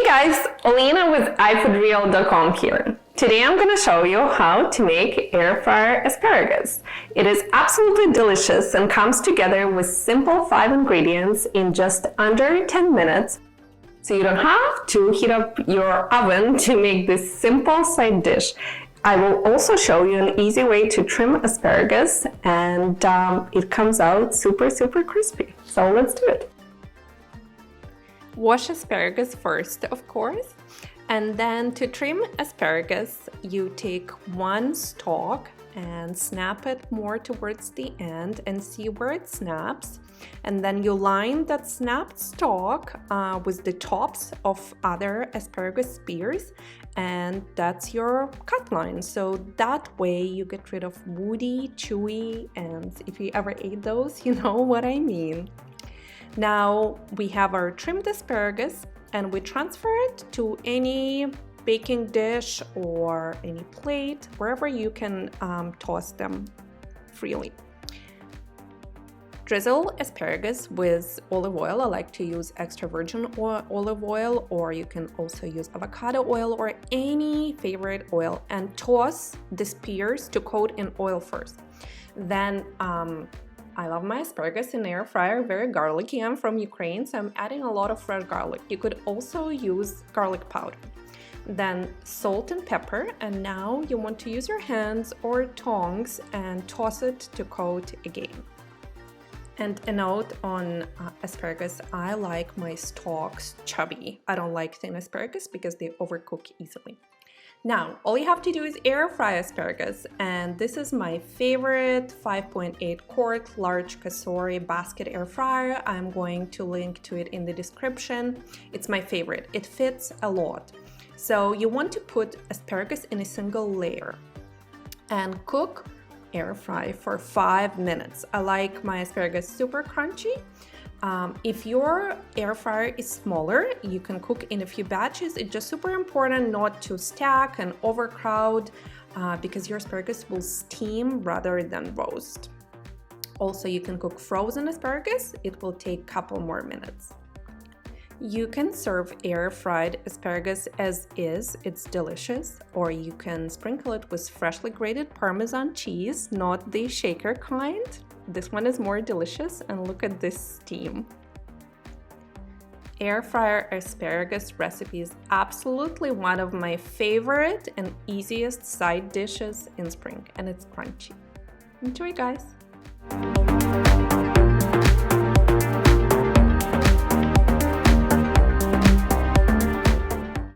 guys, Alina with iFoodReal.com here. Today I'm going to show you how to make air fryer asparagus. It is absolutely delicious and comes together with simple 5 ingredients in just under 10 minutes. So you don't have to heat up your oven to make this simple side dish. I will also show you an easy way to trim asparagus, and it comes out super crispy. So let's do it. Wash asparagus first, of course, and then to trim asparagus, you take one stalk and snap it more towards the end and see where it snaps. And then you line that snapped stalk with the tops of other asparagus spears, and that's your cut line. So that way you get rid of woody, chewy, and if you ever ate those, you know what I mean. Now we have our trimmed asparagus and we transfer it to any baking dish or any plate, wherever you can toss them freely. Drizzle asparagus with olive oil. I like to use extra virgin olive oil, or you can also use avocado oil or any favorite oil, and toss the spears to coat in oil first. Then I love my asparagus in the air fryer, very garlicky. I'm from Ukraine, so I'm adding a lot of fresh garlic. You could also use garlic powder. Then salt and pepper, and now you want to use your hands or tongs and toss it to coat again. And a note on asparagus, I like my stalks chubby. I don't like thin asparagus because they overcook easily. Now, all you have to do is air fry asparagus, and this is my favorite 5.8 quart large Cosori basket air fryer. I'm going to link to it in the description. It's my favorite. It fits a lot. So you want to put asparagus in a single layer and cook air fry for 5 minutes. I like my asparagus super crunchy. If your air fryer is smaller, you can cook in a few batches. It's just super important not to stack and overcrowd because your asparagus will steam rather than roast. Also, you can cook frozen asparagus. It will take a couple more minutes. You can serve air-fried asparagus as is, it's delicious, or you can sprinkle it with freshly grated Parmesan cheese, not the shaker kind. This one is more delicious, and look at this steam. Air fryer asparagus recipe is absolutely one of my favorite and easiest side dishes in spring, and it's crunchy. Enjoy, guys!